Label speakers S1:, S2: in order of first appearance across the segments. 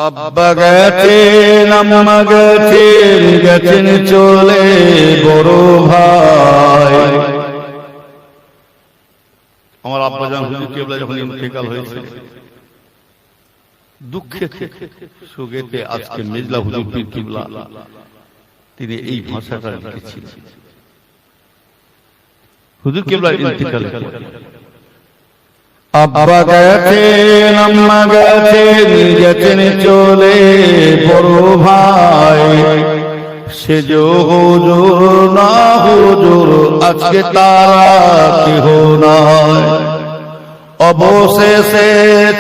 S1: আব্বা গেছেন আম্মা গেছেন গেছেন চলে বড় ভাই। আমার আব্বা জান হুজুর কেবলা যখন ইন্তেকাল হয়েছে দুঃখে সুখেতে আজকে মেজলা হুজুর পীর কিবলা তিনি এই ভাষাটা লিখেছিলেন। হুজুর কেবলা ইন্তেকালের পরে আব্বা গেছেন আম্মা গেছেন গেছেন চলে বড় ভাই। সেজ হুজুর না হুজুর আজকে তারা কেহ নাই। অবশেষে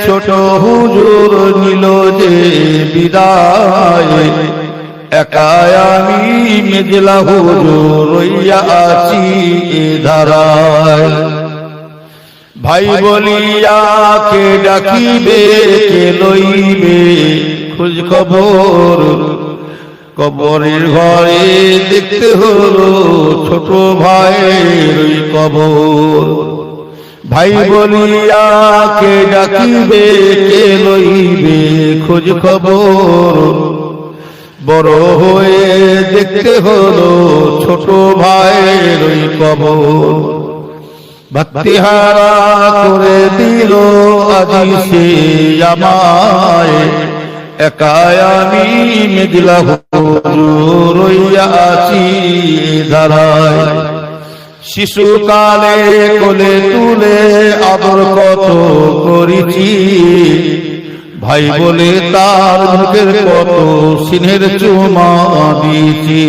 S1: ছোট হুজুর নিল যে বিদায়। একাই আমি মেজলা হুজুর রইয়া আছি এ ধারায়। ভাই বলিয়া কে ডাকিবে কে লইবে খোঁজ খবর। কবরের ঘরে দেখতে হলো ছোট ভাইয়ের ওই কবর। ভাই বলিয়া কে ডাকিবে কে লইবে খোঁজ খবর। বড় হয়ে দেখতে হলো ছোট ভাইয়ের ওই কবর। ভক্তিহারা করে দিল আজি সে আমায়। একাই আমি মেজলা হুজুর রইয়া আছি ধারায়। শিশুকালে কোলে তুলে আদর কত করেছি। ভাই বলে তার মুখের কত সিনের চুমা দিয়েছি।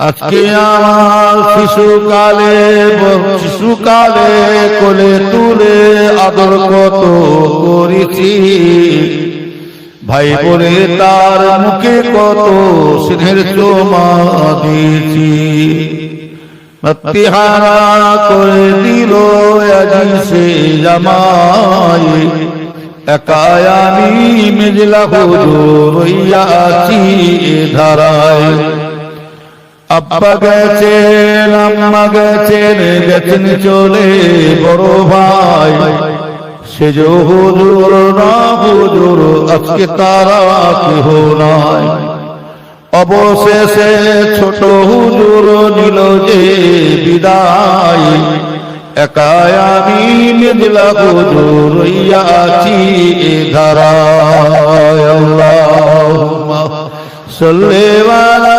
S1: আজকে আমার শিশুকালে কোলে তুলে আদর কত করেছি। ভাই বলে তার মুখে কত স্নেহের চুমা দিয়েছি। ভক্তিহারা করে দিল আজি সে জামাই। একাই আমি মেজলা হুজুর রইয়া আছি এ ধারায়। আব্বা গেছেন আম্মা গেছেন গেছেন চলে বড় ভাই। সেজ হুজুর না হুজুর আজকে তারা কেহ নাই। অবশেষে ছোট হুজুর নিল যে বিদায়। একাই আমি মেজলা হুজুর রইয়া আছি এ ধারায়। আল্লাহুম্মা সাল্লি আলা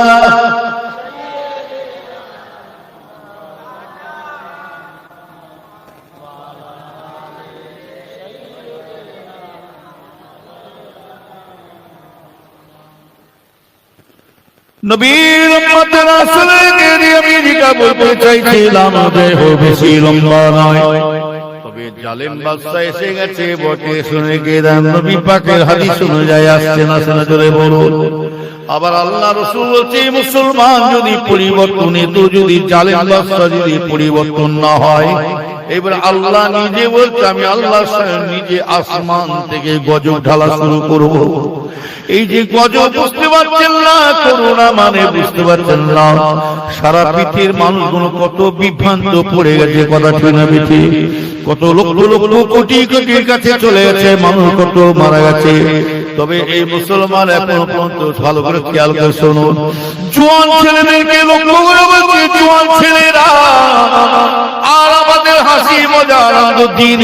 S1: নবীর উম্মত রাসূলকে আমি যেটা বলতে চাইছিলাম দেহ বেশি লম্বা নয়। তবে জালেম বাদশা এসে গেছে বটে শুনে গেলাম নবী পাকের হাদিস অনুযায়ী আসছে না শোনা জোরে বলুন। আবার আল্লাহ রাসূল বলছে মুসলমান যদি পরিবর্তন তো যদি জালেম বাদশা যদি পরিবর্তন না হয় এবার আল্লাহ নিজে বলছে আমি আল্লাহ নিজে আসমান থেকে গজব ঢালা শুরু করব। এই যে গজব বুঝতে পারছেন না করোনা মানে বুঝতে পারছেন না। সারা পৃথিবীর মানুষগুলো কত বিভ্রান্ত পড়ে গেছে কথা ঠিক না বেঠি। কত লক্ষ লক্ষ কোটি কোটির কাছে চলে গেছে মানুষ কত মারা গেছে। তবে এই মুসলমান এখনো পর্যন্ত ভালো করে খেয়াল করে শুনুন। জোয়ান ছেলেদেরকে লক্ষ্য করে বলছে জোয়ান ছেলেরা আর আমাদের হাসি মজা আনন্দ দিন